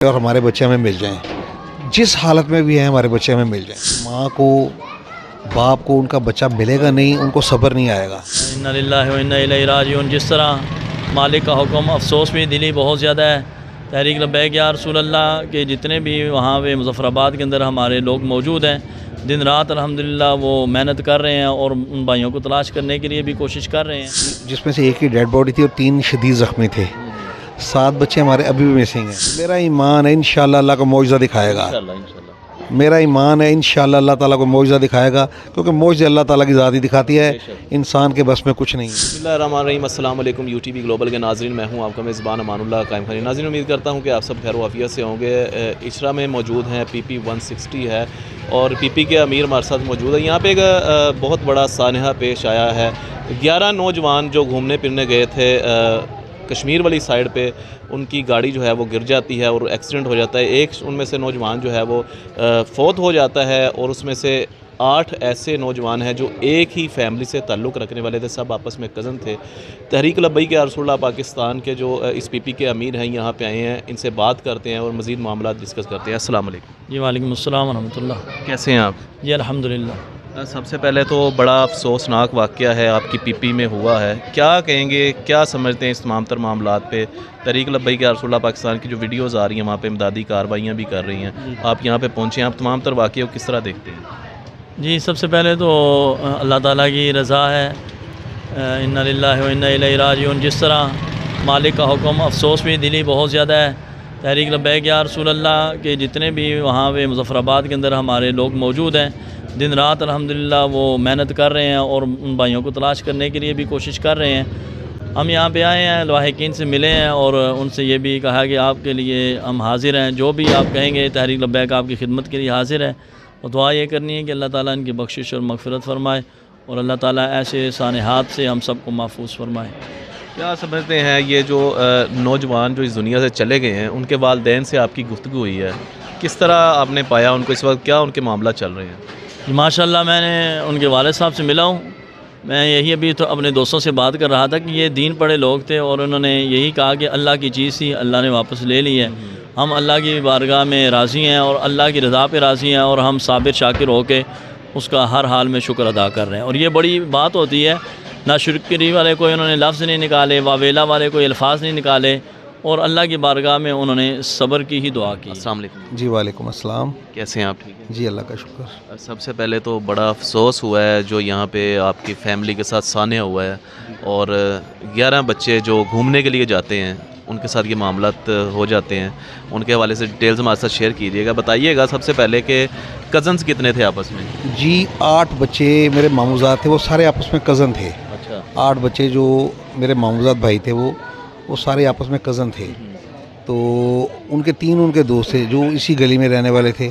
और हमारे बच्चे हमें मिल जाएं, जिस हालत में भी हैं हमारे बच्चे हमें मिल जाएं। माँ को बाप को उनका बच्चा मिलेगा नहीं, उनको सब्र नहीं आएगा। इन्ना लिल्लाहि व इन्ना इलैहि राजिऊन। जिस तरह मालिक का हुक्म, अफसोस भी दिली बहुत ज़्यादा है। तहरीक लब्बैक या रसूल अल्लाह के जितने भी वहाँ पे मुज़फ़्फ़राबाद के अंदर हमारे लोग मौजूद हैं, दिन रात अल्हम्दुलिल्लाह वो मेहनत कर रहे हैं और उन भाइयों को तलाश करने के लिए भी कोशिश कर रहे हैं। जिसमें से एक ही डेड बॉडी थी और 3 शदीद ज़ख्मी थे। 7 बच्चे हमारे अभी भी मिसिंग हैं। मेरा ईमान है इंशाअल्लाह अल्लाह को मौजज़ा दिखाएगा। मेरा ईमान है इंशाअल्लाह अल्लाह ताला को मौजज़ा दिखाएगा, क्योंकि मौजज़े अल्लाह ताला की ज़ात ही दिखाती है, इंसान के बस में कुछ नहीं है। बिस्मिल्लाहिर्रहमानिर्रहीम। अस्सलाम वालेकुम यूटीवी ग्लोबल के नाज़रीन, मैं हूं आपका मेज़बान अमानुल्लाह कायम खानी। नाज़रीन, उम्मीद करता हूं कि आप सब खैर वाफियत से होंगे। इशरा में मौजूद हैं, PP 160 है और PP के अमीर हमारे साथ मौजूद है। यहाँ पे एक बहुत बड़ा सानहा पेश आया है। 11 नौजवान जो घूमने फिरने गए थे कश्मीर वाली साइड पे, उनकी गाड़ी जो है वो गिर जाती है और एक्सीडेंट हो जाता है। एक उनमें से नौजवान जो है वो फौत हो जाता है और उसमें से 8 ऐसे नौजवान हैं जो एक ही फैमिली से ताल्लुक़ रखने वाले थे, सब आपस में कज़न थे। तहरीक लब्बैक या रसूल अल्लाह पाकिस्तान के जो इस PP के अमीर हैं यहाँ पे आए हैं, इनसे बात करते हैं और मज़ीद मामला डिस्कस करते हैं। अस्सलाम वालेकुम। जी वालेकुम अस्सलाम व रहमतुल्लाह। कैसे हैं आप? जी अल्हम्दुलिल्लाह। सबसे पहले तो बड़ा अफसोसनाक वाक़या है आपकी PP में हुआ है। क्या कहेंगे, क्या समझते हैं इस तमाम तर मामलात पे? तहरीक लब्बैक या रसूल अल्लाह पाकिस्तान की जो वीडियोज़ आ रही हैं, वहाँ पे इमदादी कार्रवाइयाँ भी कर रही हैं, आप यहाँ पे पहुँचे हैं, आप तमाम तर वाक़े को किस तरह देखते हैं? जी, सबसे पहले तो अल्लाह ताला की रज़ा है। इन्ना लिल्लाहि व इन्ना इलैहि राजिऊन। जिस तरह मालिक का हुक्म, अफसोस भी दिली बहुत ज़्यादा है। तहरीक लब्बैक या रसूल अल्लाह के जितने भी वहाँ पे मुज़फ़्फ़राबाद के अंदर हमारे लोग मौजूद हैं, दिन रात अल्हम्दुलिल्लाह वो मेहनत कर रहे हैं और उन भाइयों को तलाश करने के लिए भी कोशिश कर रहे हैं। हम यहाँ पे आए हैं, लाहिकीन से मिले हैं और उनसे ये भी कहा कि आपके लिए हम हाज़िर हैं, जो भी आप कहेंगे तहरीक लब्बैक आपकी खिदमत के लिए हाज़िर है। और दुआ ये करनी है कि अल्लाह ताला इनकी बख्शिश और मग़फ़िरत फ़रमाए और अल्लाह ताला ऐसे सानहात से हम सबको महफूज फ़रमाए। क्या समझते हैं ये जो नौजवान जो इस दुनिया से चले गए हैं, उनके वालिदैन से आपकी गुफ्तगू हुई है, किस तरह आपने पाया उनको, इस वक्त क्या उनके मामला चल रहे हैं? माशाअल्लाह मैंने उनके वालिद साहब से मिला हूँ। मैं यही अभी तो अपने दोस्तों से बात कर रहा था कि ये दीन पढ़े लोग थे और उन्होंने यही कहा कि अल्लाह की चीज़ थी, अल्लाह ने वापस ले ली है। हम अल्लाह की बारगाह में राज़ी हैं और अल्लाह की रज़ा पे राज़ी हैं और हम साबिर शाकिर होकर उसका हर हाल में शुक्र अदा कर रहे हैं। और ये बड़ी बात होती है, ना शुक्री वाले कोई उन्होंने लफ्ज़ नहीं निकाले, वावेला वाले कोई अल्फाज नहीं निकाले और अल्लाह की बारगाह में उन्होंने सब्र की ही दुआ की। अस्सलाम वालेकुम। जी वालेकुम अस्सलाम। कैसे हैं आप? ठीक हैं जी अल्लाह का शुक्र। सबसे पहले तो बड़ा अफसोस हुआ है जो यहाँ पे आपकी फ़ैमिली के साथ सान्या हुआ है और 11 बच्चे जो घूमने के लिए जाते हैं उनके साथ ये मामलात हो जाते हैं। उनके हवाले से डिटेल्स हमारे साथ शेयर कीजिएगा। बताइएगा सबसे पहले कि कज़न्स कितने थे आपस में? जी 8 बच्चे मेरे मामूज़ात थे, वो सारे आपस में कज़न थे। अच्छा। 8 बच्चे जो मेरे मामूज़ात भाई थे वो सारे आपस में कज़न थे। तो उनके 3 उनके दोस्त थे जो इसी गली में रहने वाले थे।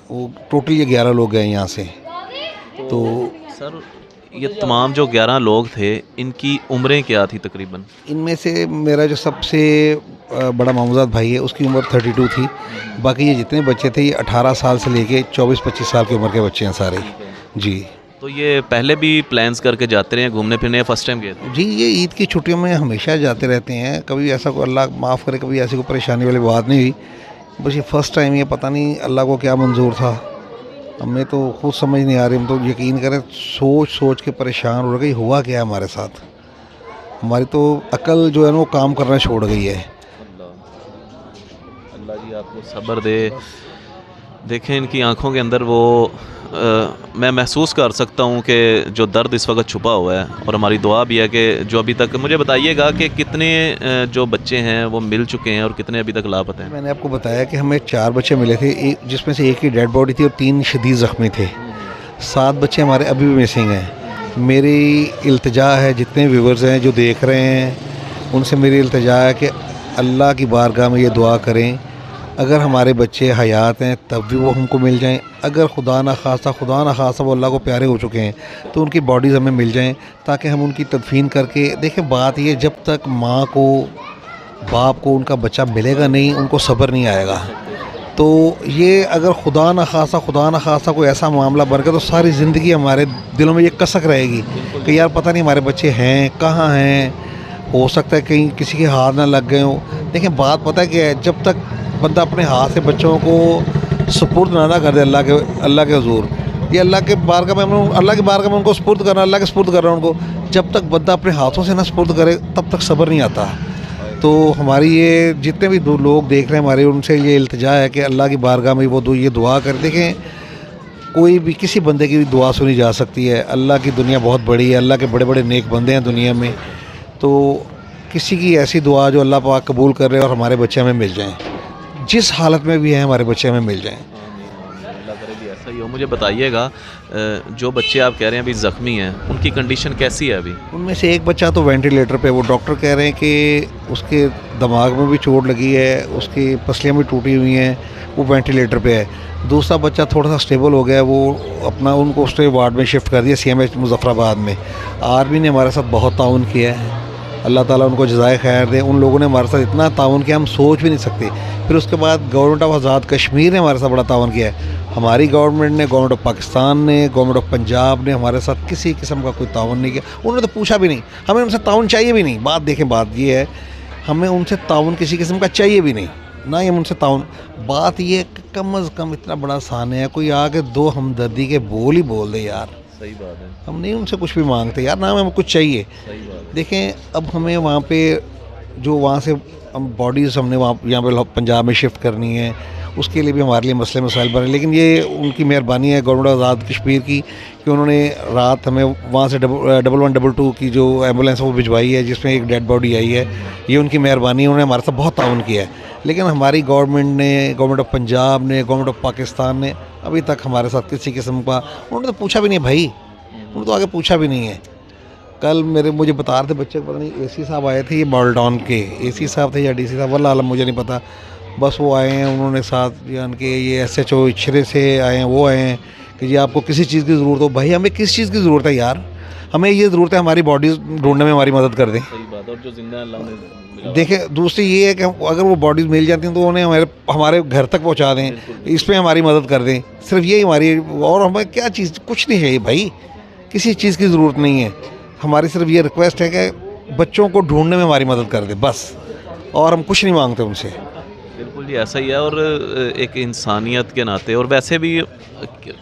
वो टोटल ये 11 लोग गए यहाँ से। तो सर, ये तमाम जो 11 लोग थे, इनकी उम्रें क्या थी तकरीबन? इनमें से मेरा जो सबसे बड़ा मामूज़ात भाई है उसकी उम्र 32 थी। बाकी ये जितने बच्चे थे ये 18 साल से लेके 24-25 साल की उम्र के बच्चे हैं सारे। जी। तो ये पहले भी प्लान्स करके जाते रहे हैं घूमने फिरने, या फर्स्ट टाइम गए थे? जी, ये ईद की छुट्टियों में हमेशा जाते रहते हैं। कभी ऐसा कोई, अल्लाह माफ़ करे, कभी ऐसी कोई परेशानी वाली बात नहीं हुई। बस ये फ़र्स्ट टाइम, ये पता नहीं अल्लाह को क्या मंजूर था, हमें तो खुद समझ नहीं आ रही। हम तो यकीन करें सोच सोच के परेशान हो गई, हुआ क्या हमारे साथ। हमारी तो अकल जो है ना वो काम करना छोड़ गई है। अल्लाह जी आपको सब्र दे। देखें इनकी आंखों के अंदर वो मैं महसूस कर सकता हूँ कि जो दर्द इस वक्त छुपा हुआ है, और हमारी दुआ भी है कि जो अभी तक, मुझे बताइएगा कि कितने जो बच्चे हैं वो मिल चुके हैं और कितने अभी तक लापता हैं? मैंने आपको बताया कि हमें 4 बच्चे मिले थे, जिसमें से एक ही डेड बॉडी थी और 3 शदीद ज़ख्मी थे। 7 बच्चे हमारे अभी भी मिसिंग हैं। मेरी इल्तिजा है, जितने व्यूवर्स हैं जो देख रहे हैं उनसे मेरी इल्तिजा है कि अल्लाह की बारगाह में ये दुआ करें, अगर हमारे बच्चे हयात हैं तब भी वो हमको मिल जाएं। अगर खुदा न खासा वो अल्लाह को प्यारे हो चुके हैं तो उनकी बॉडीज़ हमें मिल जाएं, ताकि हम उनकी तदफीन करके देखें। बात ये, जब तक माँ को बाप को उनका बच्चा मिलेगा नहीं, उनको सब्र नहीं आएगा। तो ये अगर खुदा न खासा कोई ऐसा मामला बन गया तो सारी ज़िंदगी हमारे दिलों में ये कसक रहेगी कि यार पता नहीं हमारे बच्चे हैं कहाँ हैं, हो सकता है कहीं किसी के हाथ ना लग गए हों। देखें बात पता है कि जब तक बंदा अपने हाथ से बच्चों को सुपुर्द ना कर दे अल्लाह के हुजूर, ये अल्लाह के बारगाह में अल्लाह की बारगाह में उनको सुपुर्द करना, अल्लाह के सुपुर्द कर रहा है उनको। जब तक बंदा अपने हाथों से ना सुपुर्द करे तब तक सब्र नहीं आता। तो हमारी ये जितने भी लोग देख रहे हैं हमारे, उनसे ये इल्तिजा है कि अल्लाह की बारगाह में वो ये दुआ कर। देखें, कोई भी किसी बंदे की भी दुआ सुनी जा सकती है। अल्लाह की दुनिया बहुत बड़ी है, अल्लाह के बड़े बड़े नेक बंदे हैं दुनिया में। तो किसी की ऐसी दुआ जो अल्लाह पाक कबूल कर रहे हैं और हमारे बच्चे हमें मिल जाएं, जिस हालत में भी हैं हमारे बच्चे हमें मिल जाएं। अल्लाह करे भी ऐसा ही हो। मुझे बताइएगा, जो बच्चे आप कह रहे हैं अभी ज़ख्मी हैं, उनकी कंडीशन कैसी है अभी? उनमें से एक बच्चा तो वेंटिलेटर पे, वो डॉक्टर कह रहे हैं कि उसके दिमाग में भी चोट लगी है, उसकी पसलियाँ भी टूटी हुई हैं, वो वेंटिलेटर पे है। दूसरा बच्चा थोड़ा सा स्टेबल हो गया है, वो अपना उनको उसके वार्ड में शिफ्ट कर दिया CMH मुजफ्फराबाद में। आर्मी ने हमारे साथ बहुत ताउन किया है, अल्लाह ताला उनको जज़ाए खैर दे। उन लोगों ने हमारे साथ इतना ताउन किया हम सोच भी नहीं सकते। फिर उसके बाद गवर्नमेंट ऑफ आज़ाद कश्मीर ने हमारे साथ बड़ा ताउन किया है। हमारी गवर्नमेंट ने, गवर्नमेंट ऑफ पाकिस्तान ने, गवर्नमेंट ऑफ पंजाब ने हमारे साथ किसी किस्म का कोई ताउन नहीं किया। उन्होंने तो पूछा भी नहीं, हमें उनसे ताउन चाहिए भी नहीं। बात देखें, बात ये है, हमें उनसे ताउन किसी किस्म का चाहिए भी नहीं, ना ही हम उनसे ताउन। बात ये है कि कम अज़ कम इतना बड़ा साने है, कोई आके दो हमदर्दी के बोल ही बोल दे यार। सही बात है। हम नहीं उनसे कुछ भी मांगते यार, ना हमें कुछ चाहिए। सही बात है। देखें, अब हमें वहाँ पे जो वहाँ से हम बॉडीज़ हमने वहाँ यहाँ पे पंजाब में शिफ्ट करनी है, उसके लिए भी हमारे लिए मसले मसाइल बने। लेकिन ये उनकी मेहरबानी है गवर्नमेंट ऑफ आज़ाद कश्मीर की कि उन्होंने रात हमें वहाँ से 1122 की जो एम्बुलेंस है वो भिजवाई है, जिसमें एक डेड बॉडी आई है। ये उनकी मेहरबानी है, उन्होंने हमारे साथ बहुत ताउन किया है। लेकिन हमारी गवर्नमेंट ने, गवर्नमेंट ऑफ पंजाब ने, गवर्नमेंट ऑफ पाकिस्तान ने अभी तक हमारे साथ किसी किस्म का, उन्होंने तो पूछा भी नहीं भाई, उन्होंने तो आगे पूछा भी नहीं है। कल मुझे बता रहे थे बच्चे, पता नहीं AC साहब आए थे, ये माल्डॉन के AC साहब थे या DC साहब, वल्लाह आलम मुझे नहीं पता। बस वो आए हैं, उन्होंने साथ जान के ये SHO इछरे से आए हैं, वो आए हैं कि जी आपको किसी चीज़ की ज़रूरत हो। भाई हमें किस चीज़ की ज़रूरत है यार, हमें ये ज़रूरत है हमारी बॉडी ढूंढने में हमारी मदद कर दें। सही बात है। और जो जिंदा अल्लाह ने देखें, दूसरी ये है कि अगर वो बॉडीज़ मिल जाती हैं तो उन्हें हमारे घर तक पहुंचा दें, इसमें हमारी मदद कर दें। सिर्फ यही हमारी, और हमें क्या चीज़, कुछ नहीं चाहिए भाई, किसी चीज़ की ज़रूरत नहीं है। हमारी सिर्फ ये रिक्वेस्ट है कि बच्चों को ढूंढने में हमारी मदद कर दे बस, और हम कुछ नहीं मांगते उनसे। बिल्कुल जी ऐसा ही है। और एक इंसानियत के नाते, और वैसे भी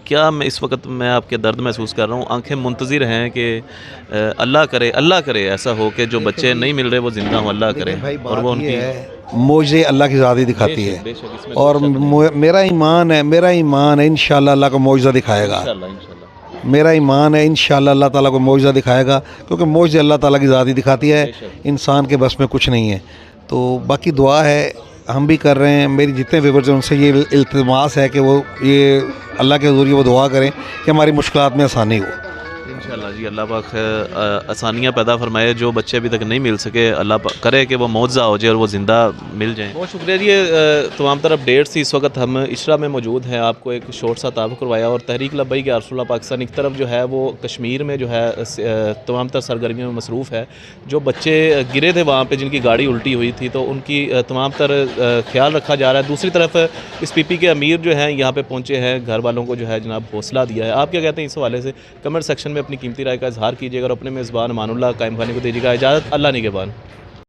क्या मैं इस वक्त मैं आपके दर्द महसूस कर रहा हूँ, आंखें मुंतज़िर हैं कि अल्लाह करे ऐसा हो कि जो बच्चे नहीं मिल रहे वो ज़िंदा हो, अल्लाह करे। और वो उनकी मुझे अल्लाह की ज़ात ही दिखाती है, और मेरा ईमान है इंशाअल्लाह अल्लाह को मौजज़ा दिखाएगा। मेरा ईमान है इंशाअल्लाह अल्लाह ताला को मौजज़ा दिखाएगा, क्योंकि मौजज़े अल्लाह ताला की ज़ात ही दिखाती है, इंसान के बस में कुछ नहीं है। तो बाकी दुआ है, हम भी कर रहे हैं। मेरी जितने व्यूअर्स हैं उनसे ये इल्तिमास है कि वो ये अल्लाह के हुज़ूर वो दुआ करें कि हमारी मुश्किलात में आसानी हो। इंशाअल्लाह जी, अल्लाह पाक आसानियाँ पैदा फरमाए। जो बच्चे अभी तक नहीं मिल सके, अल्लाह पाक करे कि वो मौजज़ा हो जाए और वो ज़िंदा मिल जाएँ। बहुत शुक्रिया जी। तमाम तरफ अपडेट्स थी। इस वक्त हम इशरा में मौजूद हैं, आपको एक शॉर्ट सा तारुफ़ करवाया। और तहरीक लब्बैक या रसूलुल्लाह पाकिस्तान एक तरफ जो है वो कश्मीर में जो है तमाम तर सरगर्मियों में मसरूफ़ है। जो बच्चे गिरे थे वहाँ पर, जिनकी गाड़ी उल्टी हुई थी, तो उनकी तमाम तर ख्याल रखा जा रहा है। दूसरी तरफ इस PP के अमीर जो हैं यहाँ पर पहुँचे हैं, घर वालों को जो है जनाब हौसला दिया है। आप क्या कहते हैं इस हवाले से? कमेंट सेक्शन में अपनी कीमती राय का इजहार कीजिएगा और अपने मेज़बान अमानुल्लाह कायम खानी को दीजिएगा इजाज़त। अल्लाह निगहबान।